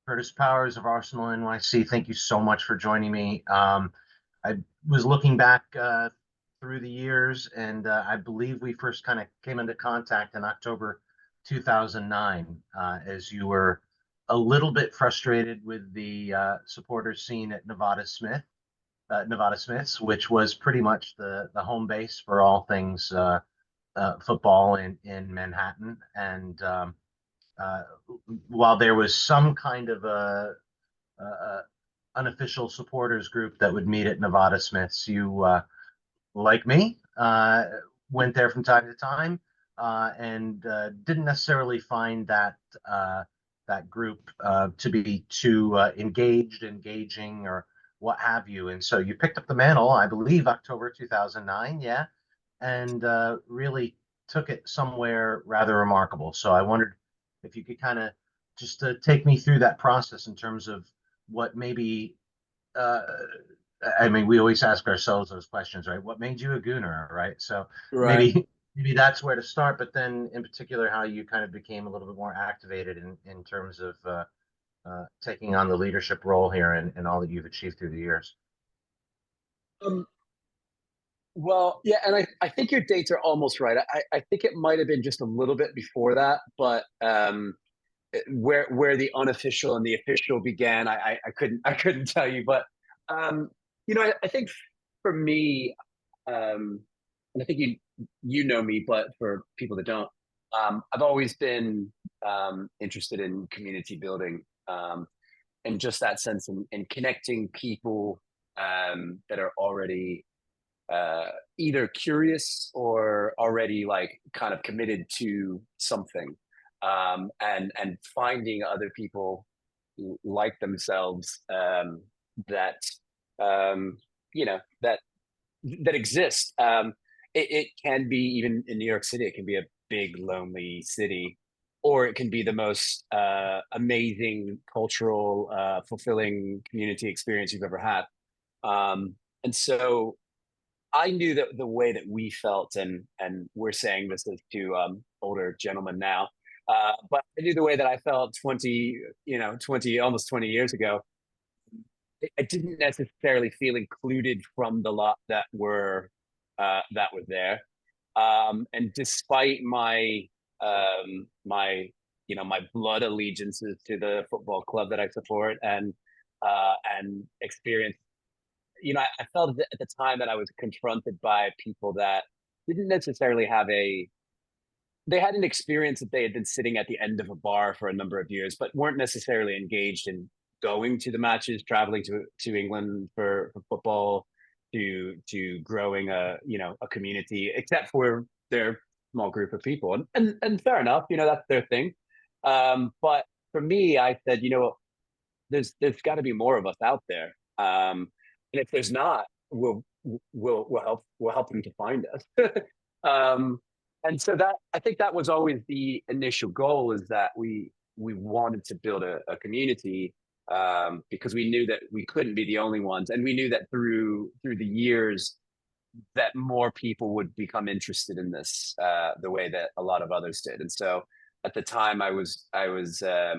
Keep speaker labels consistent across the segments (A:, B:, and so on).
A: Kurtis Powers of Arsenal NYC. Thank you so much for joining me. I was looking back through the years, and I believe we first kind of came into contact in October 2009, as you were a little bit frustrated with the supporters scene at Nevada Smiths, which was pretty much the home base for all things football in Manhattan. And uh, while there was some kind of a unofficial supporters group that would meet at Nevada Smiths, you, like me, went there from time to time, and didn't necessarily find that group to be too engaging, or what have you. And so you picked up the mantle, I believe, October 2009, yeah, and really took it somewhere rather remarkable. So I wondered if you could kind of just take me through that process in terms of what maybe, uh, I mean, we always ask ourselves those questions, right? What made you a Gooner, right? So
B: Right.
A: maybe that's where to start, but then in particular, how you kind of became a little bit more activated in terms of taking on the leadership role here and all that you've achieved through the years.
B: Um, well, yeah, and I think your dates are almost right. I think it might have been just a little bit before that, but where the unofficial and the official began, I couldn't tell you. But um, I think for me, and I think you know me, but for people that don't, I've always been interested in community building, and just that sense in connecting people that are already uh, either curious or already like kind of committed to something, and finding other people like themselves, that um, that exist. It can be, even in New York City, it can be a big lonely city, or it can be the most amazing cultural, fulfilling community experience you've ever had. And so I knew that the way that we felt, and we're saying this as to older gentlemen now, but I knew the way that I felt 20 almost 20 years ago. I didn't necessarily feel included from the lot that were there. And despite my blood allegiances to the football club that I support, and experience, I felt at the time that I was confronted by people that didn't necessarily they had an experience that they had been sitting at the end of a bar for a number of years, but weren't necessarily engaged in going to the matches, traveling to England for football, to growing a community, except for their small group of people. And fair enough, that's their thing. But for me, I said, there's got to be more of us out there. And if there's not, we'll help them to find us. um, and so that, I think that was always the initial goal, is that we wanted to build a community, because we knew that we couldn't be the only ones, and we knew that through the years that more people would become interested in this, the way that a lot of others did. And so at the time, I was uh,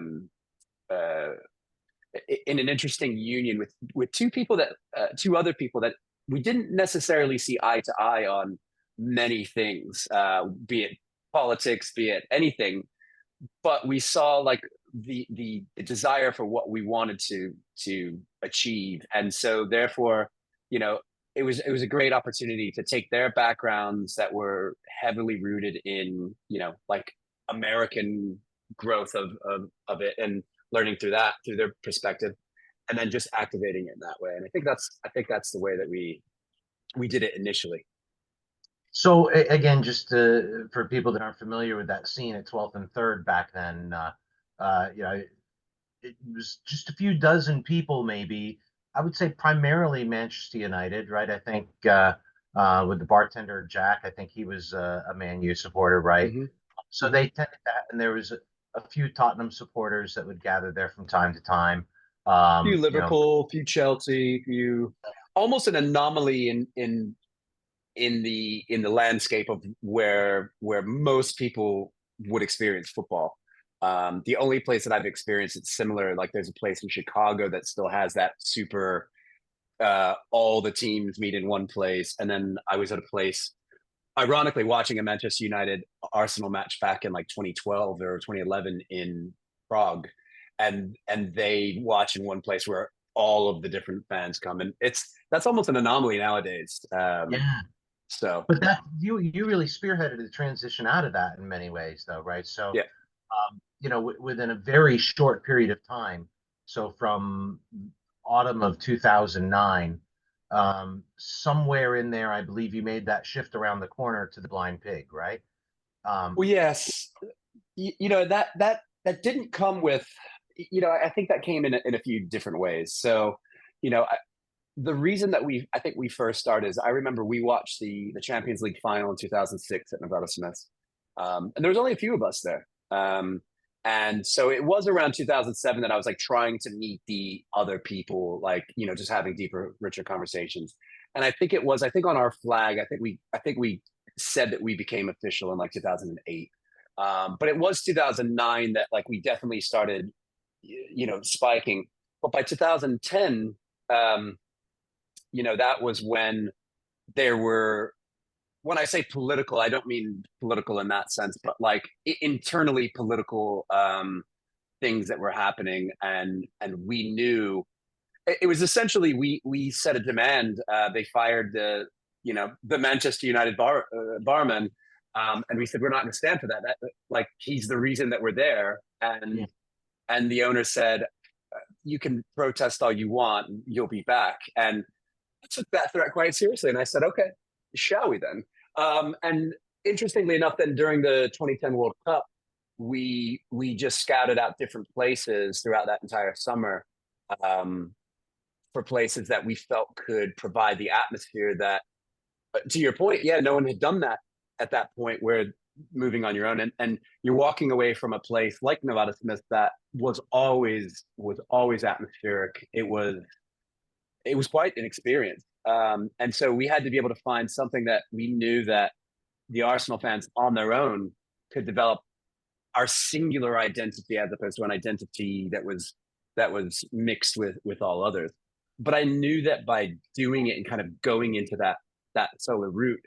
B: in an interesting union with two other people that we didn't necessarily see eye to eye on many things, be it politics, be it anything, but we saw like the desire for what we wanted to achieve. And so therefore, you know it was a great opportunity to take their backgrounds that were heavily rooted in, like, American growth of it, and learning through their perspective, and then just activating it in that way. And I think that's the way that we did it initially.
A: So again, just for people that aren't familiar with that scene at 12th and 3rd back then, it was just a few dozen people, maybe. I would say primarily Manchester United, right? I think with the bartender Jack, I think he was a Man U supporter, right?
B: Hmm.
A: So
B: Hmm.
A: they tended that, and there was a few Tottenham supporters that would gather there from time to time.
B: Few
A: Um, you know,
B: Liverpool, few Chelsea, few, almost an anomaly in the landscape of where most people would experience football. The only place that I've experienced it's similar, like there's a place in Chicago that still has that super all the teams meet in one place. And then I was at a place, ironically, watching a Manchester United Arsenal match back in like 2012 or 2011 in Prague, and they watch in one place where all of the different fans come, and that's almost an anomaly nowadays.
A: Yeah.
B: So
A: But that you really spearheaded the transition out of that in many ways, though, right? So,
B: yeah,
A: within a very short period of time, so from autumn of 2009, somewhere in there, I believe you made that shift around the corner to the Blind Pig, right? Um,
B: well, yes, that didn't come with, I think that came in a few different ways. So, you know, the reason that I think we first started is I remember we watched the Champions League final in 2006 at Nevada Smith, and there was only a few of us there. And so it was around 2007 that I was like trying to meet the other people, like just having deeper, richer conversations. And I think on our flag, I think we said that we became official in like 2008. But it was 2009 that like we definitely started, spiking. But by 2010, that was when there were, when I say political, I don't mean political in that sense, but like internally political things that were happening, and we knew it was essentially we set a demand. They fired the Manchester United barman, and we said we're not going to stand for that. Like he's the reason that we're there,
A: yeah.
B: and the owner said you can protest all you want, you'll be back, and I took that threat quite seriously, and I said, okay, shall we then? And interestingly enough, then during the 2010 World Cup, we just scouted out different places throughout that entire summer, um, for places that we felt could provide the atmosphere that, to your point, yeah, no one had done that at that point where moving on your own, and you're walking away from a place like Nevada Smith that was always atmospheric. It was quite an experience. And so we had to be able to find something that we knew that the Arsenal fans on their own could develop our singular identity as opposed to an identity that was mixed with all others. But I knew that by doing it and kind of going into that solo route,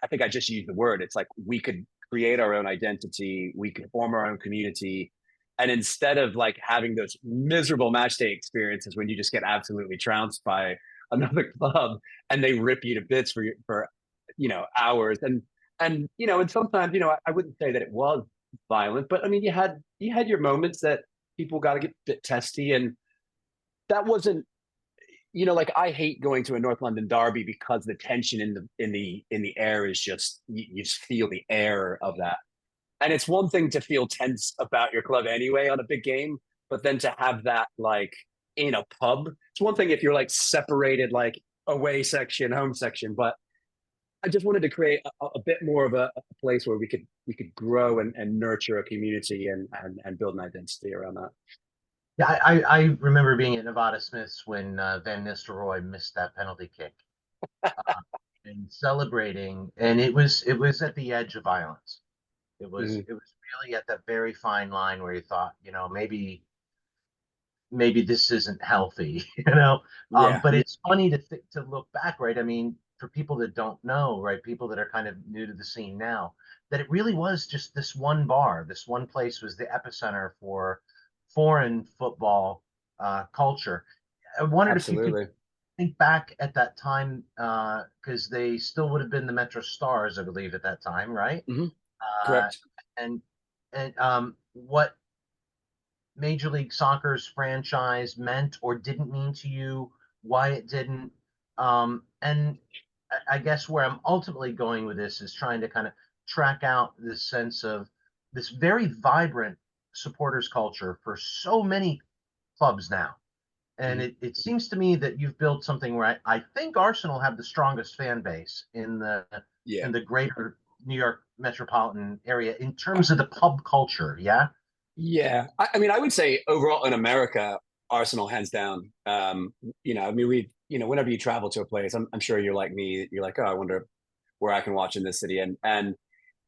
B: I think I just used the word. It's like we could create our own identity, we could form our own community, and instead of like having those miserable match day experiences when you just get absolutely trounced by another club and they rip you to bits for hours, and sometimes I wouldn't say that it was violent, but I mean you had your moments that people got to get a bit testy, and that wasn't, like I hate going to a North London derby because the tension in the air is just you just feel the air of that. And it's one thing to feel tense about your club anyway on a big game, but then to have that like in a pub, it's one thing if you're like separated, like away section, home section. But I just wanted to create a bit more of a place where we could grow and nurture a community and build an identity around that.
A: Yeah, I remember being at Nevada Smith's when Van Nistelrooy missed that penalty kick, and celebrating, and it was at the edge of violence. It was
B: Mhm.
A: it was really at that very fine line where you thought, maybe this isn't healthy, you know.
B: Yeah.
A: But it's funny to look back, right? I mean, for people that don't know, right, people that are kind of new to the scene now, that it really was just this one bar, this one place was the epicenter for foreign football culture. I wondered if you could
B: Absolutely.
A: think back at that time, because they still would have been the Metro Stars, I believe, at that time, right?
B: Hmm.
A: Uh,
B: Correct.
A: and what Major League Soccer's franchise meant or didn't mean to you, why it didn't. And I guess where I'm ultimately going with this is trying to kind of track out this sense of this very vibrant supporters culture for so many clubs now. And
B: Hmm.
A: it seems to me that you've built something where I think Arsenal have the strongest fan base
B: Yeah.
A: in the greater New York metropolitan area in terms of the pub culture. Yeah.
B: Yeah, I mean, I would say overall in America, Arsenal hands down. I mean, whenever you travel to a place, I'm sure you're like me. You're like, oh, I wonder where I can watch in this city, and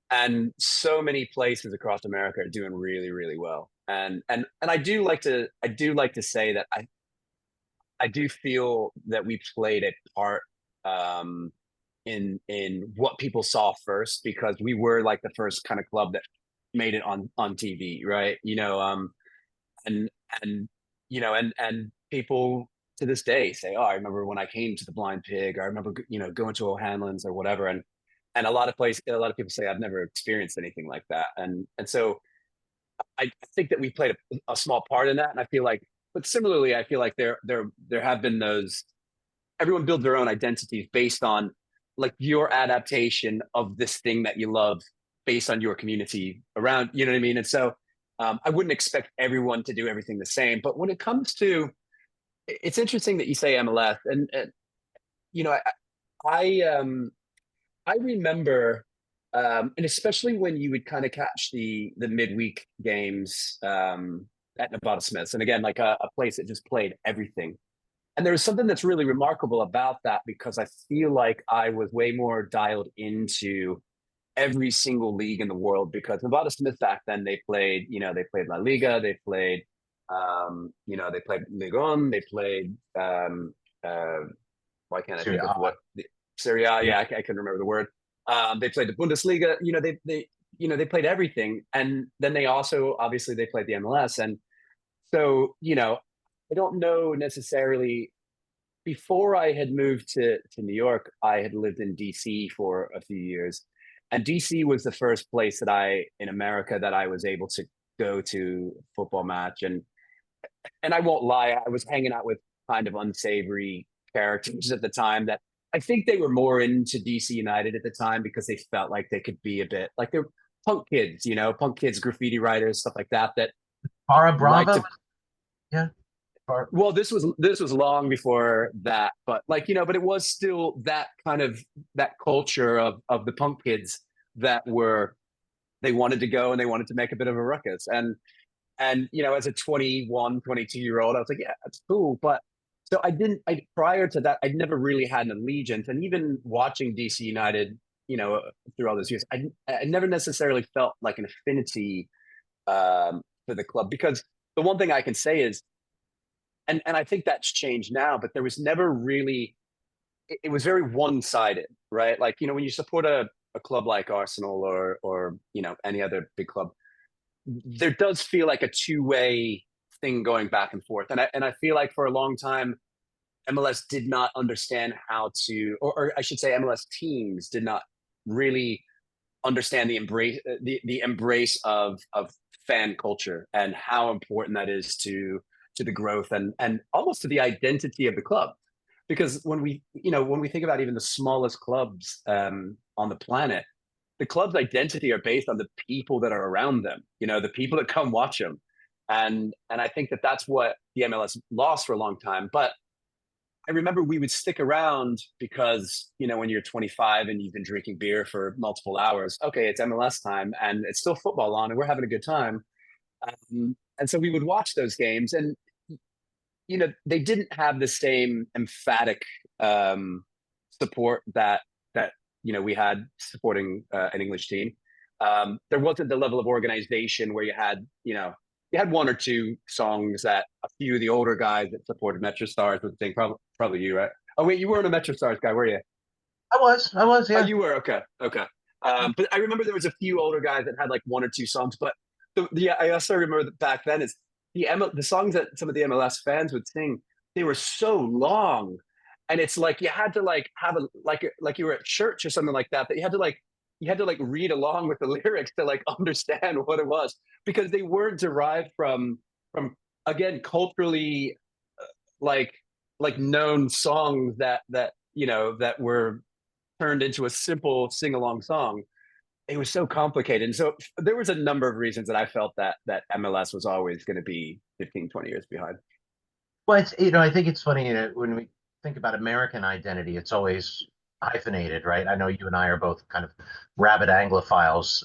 B: and so many places across America are doing really, really well. And I do like to say that I do feel that we played a part um, in what people saw first, because we were like the first kind of club that made it on TV, right? And and and people to this day say, "Oh, I remember when I came to the Blind Pig. I remember going to O'Hanlon's or whatever." And a lot of people say I've never experienced anything like that. And so I think that we played a small part in that, and I feel like, but similarly, I feel like there have been those. Everyone builds their own identities based on like your adaptation of this thing that you love, based on your community around. You know what I mean? And so I wouldn't expect everyone to do everything the same. But when it comes to, it's interesting that you say MLS, and you know, I I remember, and especially when you would kind of catch the midweek games at Nevada Smiths, and again, like a place that just played everything. And there was something that's really remarkable about that, because I feel like I was way more dialed into every single league in the world, because Nevada Smith back then, they played La Liga, they played Ligon, they played uh, why can't I
A: Serie
B: think of
A: A.
B: what the Serie A?
A: Yeah.
B: Yeah, I couldn't remember the word. They played the Bundesliga. They played everything, and then they also obviously they played the MLS. And so I don't know necessarily. Before I had moved to New York, I had lived in DC for a few years, and DC was the first place that in America that I was able to go to a football match. And I won't lie, I was hanging out with kind of unsavory characters at the time that I think they were more into DC United at the time, because they felt like they could be a bit like they're punk kids, graffiti writers, stuff like that, that
A: Para
B: like
A: Brava.
B: to.
A: Yeah.
B: Well, this was long before that, but but it was still that kind of that culture of the punk kids that were they wanted to go and they wanted to make a bit of a ruckus. And as a 21, 22-year old, I was like, yeah, that's cool. But so I didn't I prior to that, I'd never really had an allegiance. And even watching DC United, through all those years, I never necessarily felt like an affinity for the club, because the one thing I can say is, and I think that's changed now, but there was never really, it was very one-sided, right? Like, when you support a club like Arsenal or any other big club, there does feel like a two-way thing going back and forth. And I feel like for a long time, MLS did not understand how to, or I should say, MLS teams did not really understand the embrace of fan culture, and how important that is to the growth and almost to the identity of the club. Because when we think about even the smallest clubs on the planet, the club's identity are based on the people that are around them, the people that come watch them. And I think that that's what the MLS lost for a long time. But I remember we would stick around because, when you're 25 and you've been drinking beer for multiple hours, okay, it's MLS time and it's still football on and we're having a good time. And so we would watch those games, and they didn't have the same emphatic support that we had supporting an English team. There wasn't the level of organization where you had one or two songs that a few of the older guys that supported Metro Stars would sing. Probably you, right? Oh wait, you weren't a Metro Stars guy, were you?
A: I was,
B: Oh,
A: yeah.
B: you were. Okay, okay. But I remember there was a few older guys that had like one or two songs. But I also remember that back then is the songs that some of the MLS fans would sing. They were so long, and it's like you had to like have a like you were at church or something like that. That you had to read along with the lyrics to like understand what it was, because they weren't derived from again culturally like known songs that were turned into a simple sing along song. It was so complicated. And so there was a number of reasons that I felt that MLS was always going to be 15, 20 years behind.
A: Well, I think it's funny, when we think about American identity, it's always hyphenated, right? I know you and I are both kind of rabid Anglophiles,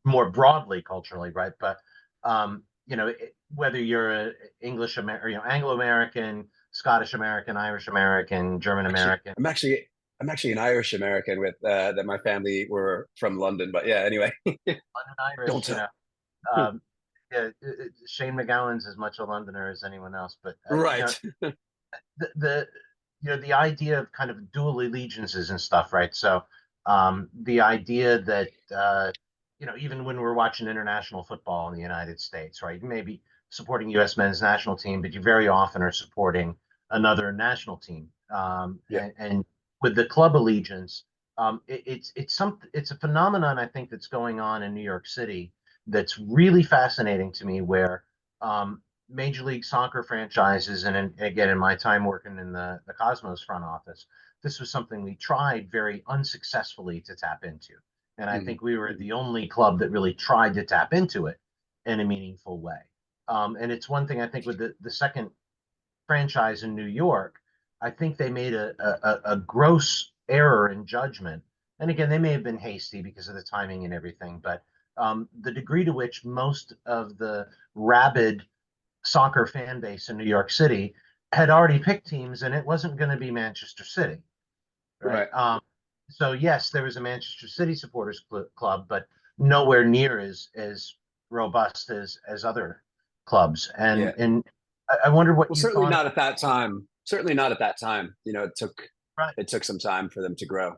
A: more broadly culturally, right? But whether you're a English Amer or Anglo American, Scottish American, Irish American, German
B: Actually,
A: American.
B: I'm actually I'm actually an Irish American with that my family were from London, but yeah. Anyway,
A: London
B: don't
A: Irish,
B: tell.
A: um, yeah, Shane McGowan's as much a Londoner as anyone else, but
B: Right.
A: the the idea of kind of dual allegiances and stuff, right? So the idea that even when we're watching international football in the United States, right, you may be supporting U.S. men's national team, but you very often are supporting another national team.
B: Yeah.
A: And with the club allegiance, it's a phenomenon I think that's going on in New York City that's really fascinating to me, where Major League Soccer franchises, and again, in my time working in the Cosmos front office, this was something we tried very unsuccessfully to tap into. And I
B: Mhm.
A: think we were the only club that really tried to tap into it in a meaningful way. And it's one thing I think with the second franchise in New York, I think they made a gross error in judgment. And again, they may have been hasty because of the timing and everything, but the degree to which most of the rabid soccer fan base in New York City had already picked teams, and it wasn't going to be Manchester City, right?
B: Right.
A: So yes, there was a Manchester City supporters club, but nowhere near as robust as other clubs.
B: Yeah.
A: And I wonder what
B: Well,
A: you
B: certainly
A: thought of.
B: not at that time. Certainly not at that time.
A: Right.
B: It took some time for them to grow.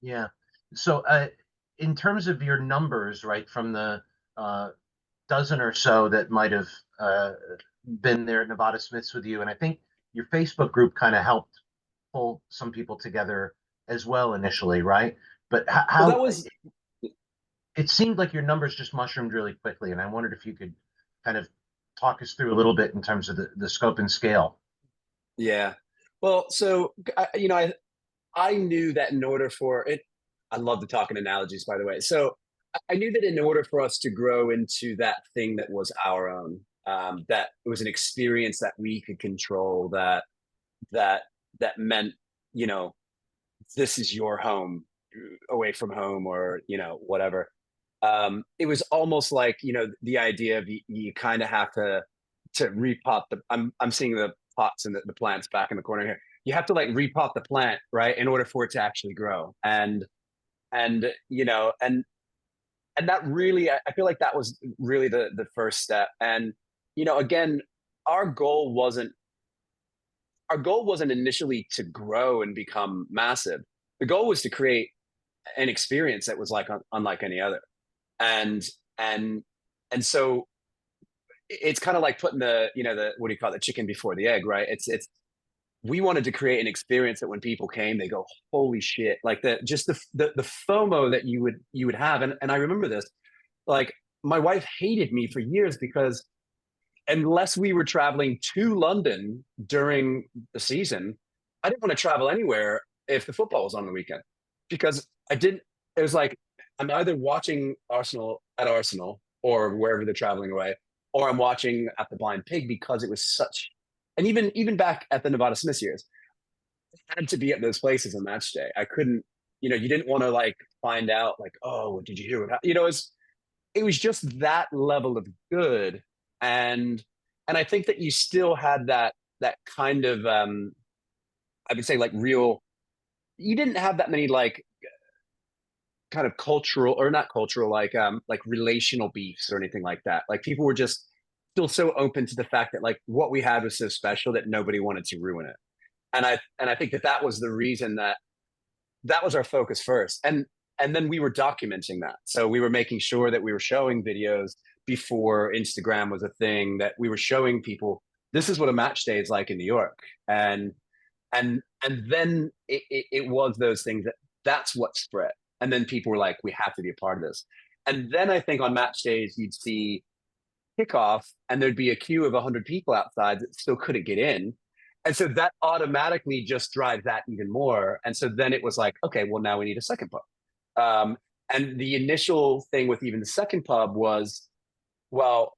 A: Yeah. So in terms of your numbers, right, from the uh, dozen or so that might have uh, been there at Nevada Smiths with you, and I think your Facebook group kind of helped pull some people together as well initially, right? But
B: Well, that
A: how
B: was
A: it seemed like your numbers just mushroomed really quickly, and I wondered if you could kind of talk us through a little bit in terms of the scope and scale.
B: yeah. Well, so I knew that in order for it, I love to talk in analogies, by the way. So I knew that in order for us to grow into that thing that was our own, that it was an experience that we could control, that that meant, you know, this is your home away from home, or whatever. It was almost like the idea of you kind of have to repot the. I'm seeing the pots and the plants back in the corner here. You have to like repot the plant, right, in order for it to actually grow. And and that really, I feel like that was really the first step. And again, our goal wasn't our goal wasn't initially to grow and become massive. The goal was to create an experience that was like unlike any other. And and and so it's kind of like putting the what do you call it, the chicken before the egg, right? It's we wanted to create an experience that when people came, they go, holy shit, like the FOMO that you would have. And I remember this, like, my wife hated me for years because unless we were traveling to London during the season, I didn't want to travel anywhere if the football was on the weekend, because I didn't. It was like I'm either watching Arsenal at Arsenal or wherever they're traveling away, or I'm watching at the Blind Pig, because it was such. And even back at the Nevada Smith years, I had to be at those places on match day. I couldn't. You didn't want to like find out like, oh, did you hear what happened? It was just that level of good. And I think that you still had that kind of I would say like real. You didn't have that many like kind of cultural, or not cultural, like relational beefs or anything like that. Like, people were just still so open to the fact that like what we had was so special that nobody wanted to ruin it. And I think that was the reason that was our focus first. And then we were documenting that. So we were making sure that we were showing videos before Instagram was a thing, that we were showing people this is what a match day is like in New York. And then it was those things that's what spread. And then people were like, we have to be a part of this. And then I think on match days you'd see kickoff and there'd be a queue of 100 people outside that still couldn't get in. And so that automatically just drives that even more. And so then it was like, okay, well, now we need a second pub. Um, and the initial thing with even the second pub was, well,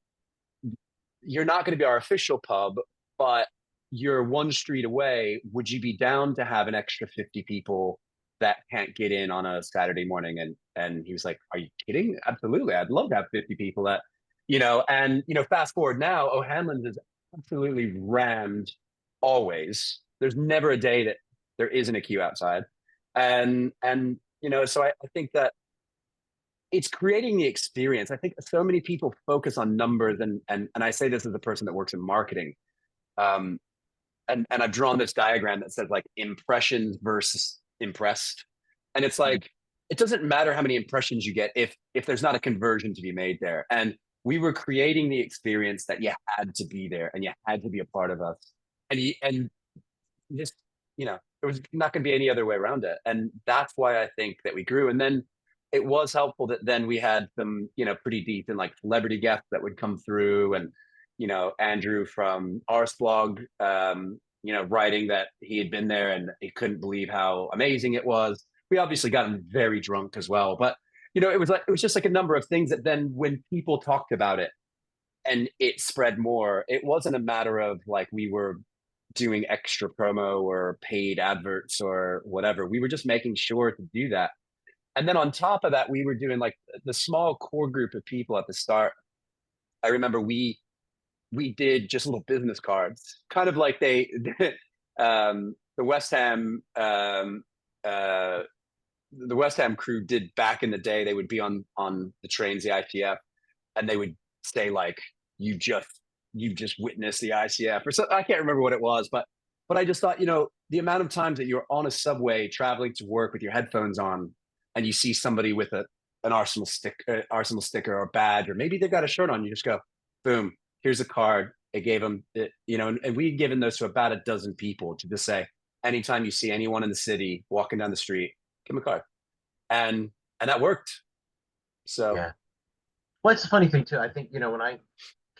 B: you're not going to be our official pub, but you're one street away. Would you be down to have an extra 50 people that can't get in on a Saturday morning? And he was like, are you kidding? Absolutely. I'd love to have 50 people fast forward now, O'Hanlon's is absolutely rammed always. There's never a day that there isn't a queue outside. And so I think that it's creating the experience. I think so many people focus on numbers, and I say this as a person that works in marketing. Um, and I've drawn this diagram that says like impressions versus impressed. And it's
A: Mhm.
B: like it doesn't matter how many impressions you get if there's not a conversion to be made there. And we were creating the experience that you had to be there and you had to be a part of us. And just there was not going to be any other way around it. And that's why I think that we grew. And then it was helpful that then we had some pretty deep and like celebrity guests that would come through. And Andrew from Arsblog, writing that he had been there and he couldn't believe how amazing it was. We obviously got him very drunk as well, but it was just like a number of things that then when people talked about it and it spread more, it wasn't a matter of like we were doing extra promo or paid adverts or whatever. We were just making sure to do that. And then on top of that, we were doing like the small core group of people at the start. I remember we did just little business cards, kind of like they the West Ham the West Ham crew did back in the day. They would be on the trains, the ITF, and they would say like, you've just witnessed the ICF or so. I can't remember what it was, but I just thought, the amount of times that you're on a subway traveling to work with your headphones on and you see somebody with an Arsenal sticker or badge, or maybe they've got a shirt on, you just go, boom, here's a card. It gave them, and we'd given those to about a dozen people to just say, anytime you see anyone in the city walking down the street, give them a card. And that worked. So
A: Yeah. Well, it's a funny thing too. I think, when I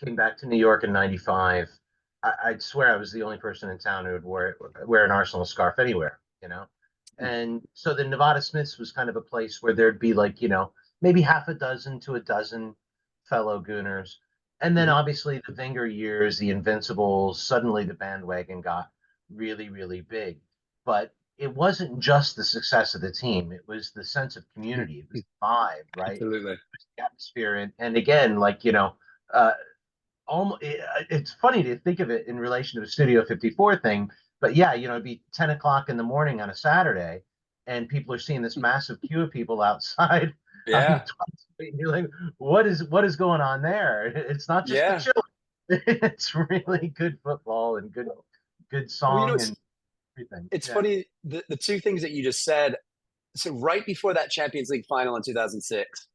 A: came back to New York in '95, I'd swear I was the only person in town who would wear an Arsenal scarf anywhere. And so the Nevada Smiths was kind of a place where there'd be like, maybe half a dozen to a dozen fellow Gooners. And then
B: mhm.
A: obviously the Wenger years, the Invincibles, suddenly the bandwagon got really, really big. But it wasn't just the success of the team, it was the sense of community, it was the vibe, right?
B: Absolutely.
A: The atmosphere. And again, like, uh, almost it's funny to think of it in relation to the Studio 54 thing, but yeah, it'd be 10 o'clock in the morning on a Saturday, and people are seeing this massive queue of people outside on
B: Yeah.
A: 20th Street, and you're like, what is going on there? It's not just the
B: Yeah.
A: children, it's really good football and good
B: Well,
A: song and everything.
B: it's
A: Yeah.
B: funny, the two things that you just said. So right before that Champions League final in 2006,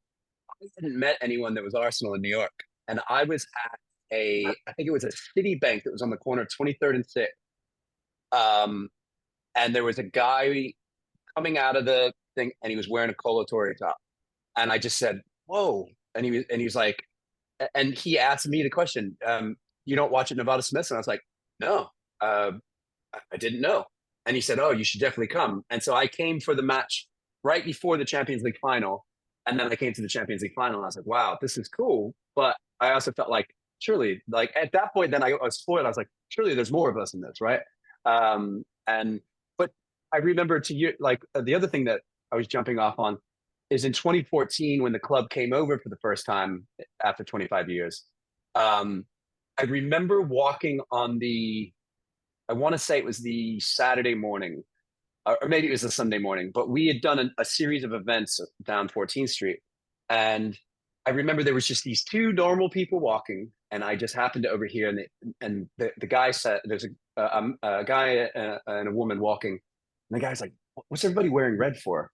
B: I hadn't met anyone that was Arsenal in New York. And I was at I think it was a Citibank that was on the corner of 23rd and 6th. Um, and there was a guy coming out of the thing and he was wearing a Colo Torre top. And I just said, whoa. And he was like, and he asked me the question, you don't watch at Nevada Smith? And I was like, no, uh, I didn't know. And he said, oh, you should definitely come. And so I came for the match right before the Champions League final. And then I came to the Champions League final and I was like, wow, this is cool. But I also felt like, surely, like at that point, then I was spoiled. I was like, surely there's more of us in this, right? But I remember to you, like the other thing that I was jumping off on is in 2014 when the club came over for the first time after 25 years. Um, I remember walking on I want to say it was the Saturday morning, or maybe it was the Sunday morning, but we had done a series of events down 14th Street. And I remember there was just these two normal people walking, and I just happened to overhear, and the guy said, there's a guy and a woman walking, and the guy's like, what's everybody wearing red for?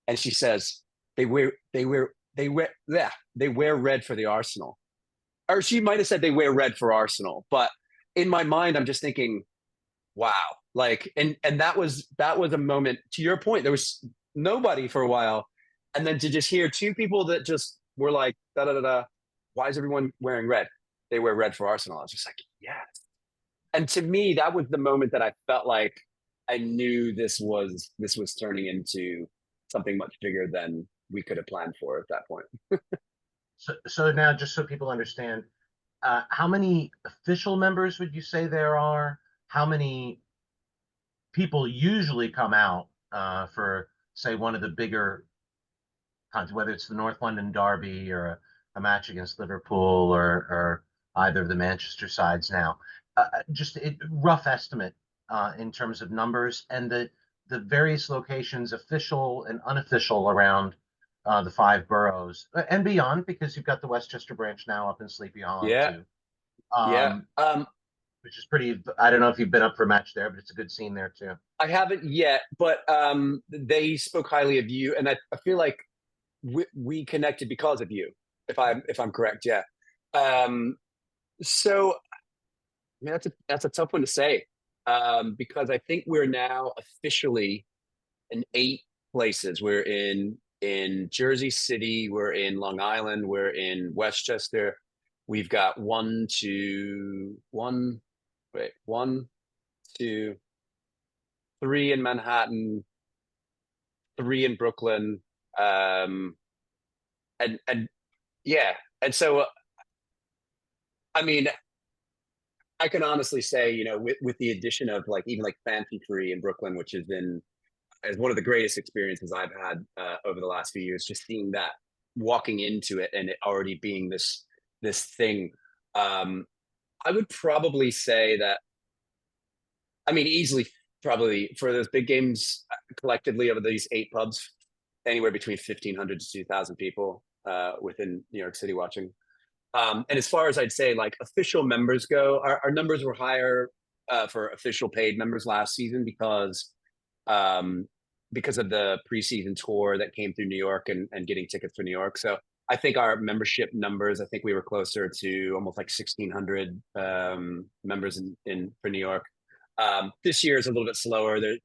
B: And she says, yeah, they wear red for the Arsenal. Or she might have said they wear red for Arsenal, but in my mind, I'm just thinking, wow, like and that was a moment. To your point, there was nobody for a while, and then to just hear two people that just were like, da da da da, why is everyone wearing red? They wear red for Arsenal. I was just like, yeah. And to me, that was the moment that I felt like I knew this was turning into something much bigger than we could have planned for at that point.
A: So now, just so people understand, how many official members would you say there are? How many people usually come out for, say, one of the bigger contests, whether it's the North London Derby or a match against Liverpool or either of the Manchester sides now? Just a rough estimate in terms of numbers and the various locations, official and unofficial, around the five boroughs and beyond, because you've got the Westchester branch now up in Sleepy Hollow
B: Yeah,
A: too.
B: yeah.
A: Um, which is pretty. I don't know if you've been up for a match there, but it's a good scene there too.
B: I haven't yet, but they spoke highly of you, and I feel like we connected because of you. If I'm correct, yeah. Um, so I mean, that's a tough one to say, because I think we're now officially in 8 places. We're in Jersey City, we're in Long Island, we're in Westchester. We've got one, two, three in Manhattan, three in Brooklyn, um, and yeah, and so I mean, I can honestly say, with the addition of like even like Fancy Free in Brooklyn, which has been as one of the greatest experiences I've had over the last few years, just seeing that, walking into it and it already being this thing. Um, I would probably say that, I mean, easily, probably for those big games collectively over these 8 pubs, anywhere between 1,500 to 2,000 people within New York City watching. And as far as I'd say, like official members go, our numbers were higher for official paid members last season um, because of the preseason tour that came through New York and getting tickets for New York. So I think our membership numbers, I think we were closer to almost like 1,600 members in for New York. This year is a little bit slower. There,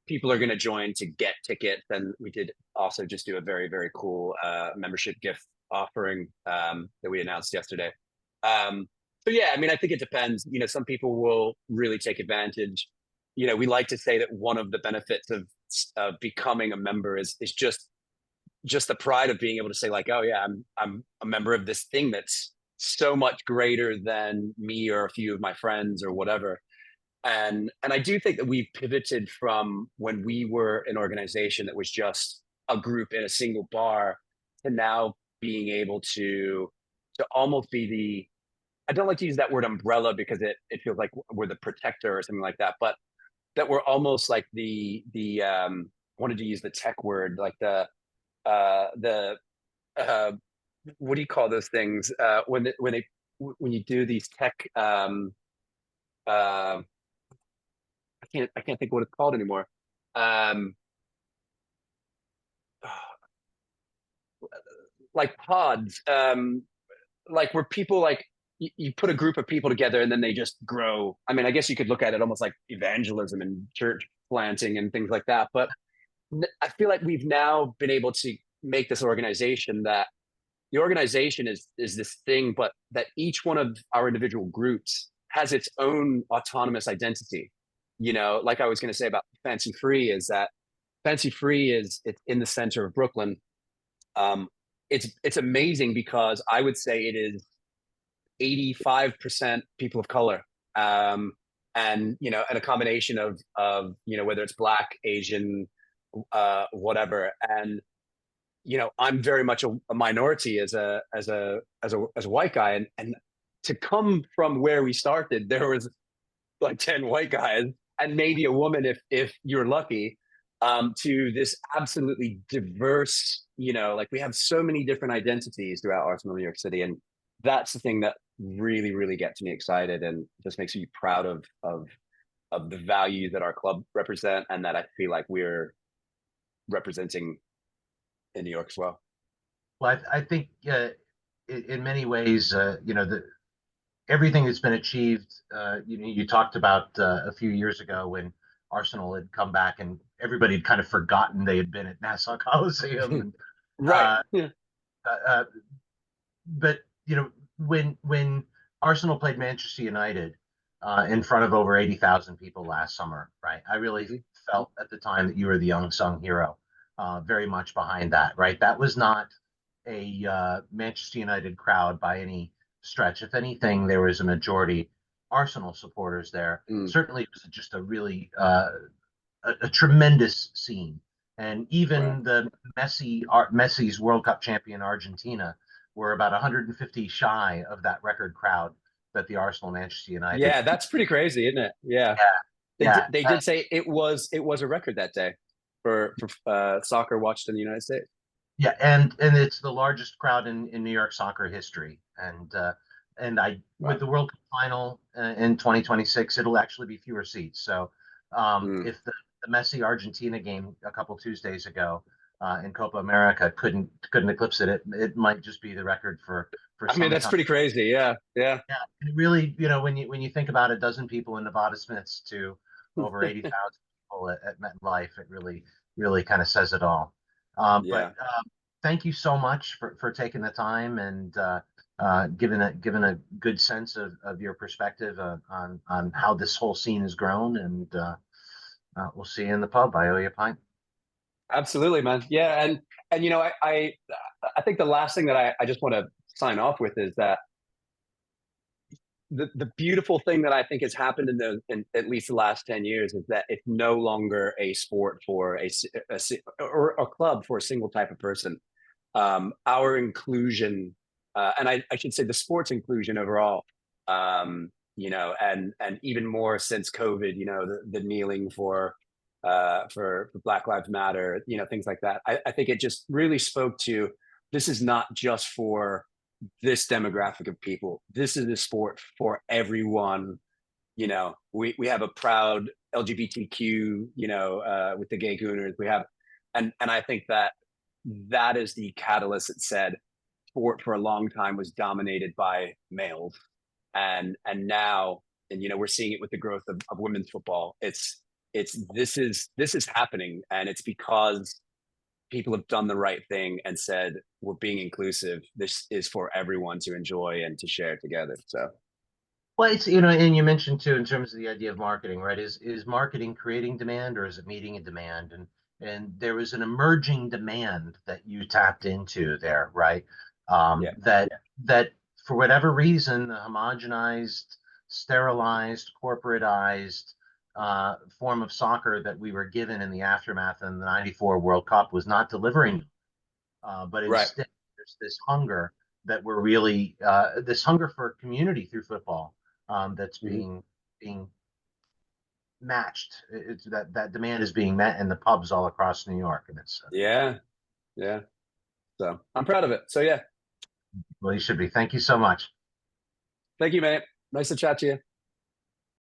B: people are going to join to get tickets, and we did also just do a very, very cool membership gift offering that we announced yesterday. So yeah, I mean, I think it depends. Some people will really take advantage. We like to say that one of the benefits of becoming a member is just the pride of being able to say like, oh yeah, I'm a member of this thing that's so much greater than me or a few of my friends or whatever. And I do think that we've pivoted from when we were an organization that was just a group in a single bar to now being able to almost be the, I don't like to use that word umbrella because it feels like we're the protector or something like that, but that we're almost like the I wanted to use the tech word, like the uh what do you call those things when you do these tech uh I can't think of what it's called anymore. Um, like pods, like where people like you put a group of people together and then they just grow. I mean, I guess you could look at it almost like evangelism and church planting and things like that. But I feel like we've now been able to make this organization that the organization is this thing, but that each one of our individual groups has its own autonomous identity. Like I was going to say about Fancy Free is that Fancy Free it's in the center of Brooklyn. Um, it's amazing because I would say it is 85% people of color, and a combination of whether it's Black, Asian, whatever. And I'm very much a minority as a white guy, and to come from where we started, there was like 10 white guys and maybe a woman if you're lucky, to this absolutely diverse, like we have so many different identities throughout Arsenal New York City, and that's the thing that really, really gets me excited and just makes me proud of the value that our club represent and that I feel like we're representing in New York as well.
A: Well, I think in many ways, everything that's been achieved. You talked about a few years ago when Arsenal had come back and everybody had kind of forgotten they had been at Nassau Coliseum. And,
B: Right.
A: uh,
B: Yeah.
A: uh, but when Arsenal played Manchester United in front of over 80,000 people last summer, right? I really
B: Mhm.
A: felt at the time that you were the unsung hero, very much behind that, right? That was not a Manchester United crowd by any stretch. If anything, there was a majority Arsenal supporters there.
B: Mm.
A: Certainly, it was just a really a tremendous scene. And
B: Right.
A: even the Messi's World Cup champion Argentina were about 150 shy of that record crowd that the Arsenal Manchester United.
B: Yeah, that's pretty crazy, isn't it? Yeah.
A: Yeah. Yeah,
B: They did say it was a record that day for soccer watched in the United States.
A: yeah, and it's the largest crowd in New York soccer history, and I with
B: Wow.
A: the World Cup final in 2026, it'll actually be fewer seats. So
B: Mm.
A: if the Messi Argentina game a couple Tuesdays ago in Copa America couldn't eclipse it, it might just be the record for
B: I mean, that's
A: summertime.
B: pretty crazy. Yeah, yeah.
A: Yeah, and it really, when you think about a dozen people in Nevada Smiths to over 80,000 people at MetLife, it really kind of says it all. But
B: Yeah,
A: thank you so much for taking the time and giving a good sense of your perspective on how this whole scene has grown. And we'll see you in the pub. I owe you a pint.
B: absolutely, man. Yeah, and I think the last thing that I just want to sign off with is that the beautiful thing that I think has happened in at least the last 10 years is that it's no longer a sport for or a club for a single type of person. Our inclusion, and I should say the sports inclusion overall, and even more since COVID, the kneeling for Black Lives Matter, things like that. I think it just really spoke to this is not just for this demographic of people. This is a sport for everyone. We have a proud LGBTQ, with the gay gooners. We have, and I think that is the catalyst that said sport for a long time was dominated by males, and now, and we're seeing it with the growth of women's football. It's this is happening, and it's because people have done the right thing and said we're being inclusive. This is for everyone to enjoy and to share together. So
A: Well, it's and you mentioned too in terms of the idea of marketing, right? Is marketing creating demand or is it meeting a demand? And there was an emerging demand that you tapped into there, right?
B: yeah,
A: That for whatever reason, the homogenized, sterilized, corporatized form of soccer that we were given in the aftermath of the '94 World Cup was not delivering, but
B: right.
A: instead there's this hunger that we're really this hunger for community through football that's
B: Mhm.
A: being matched. It's that demand is being met in the pubs all across New York, and it's
B: Yeah, yeah. So I'm proud of it. So yeah,
A: well, you should be. Thank you so much.
B: thank you, mate. Nice to chat to you.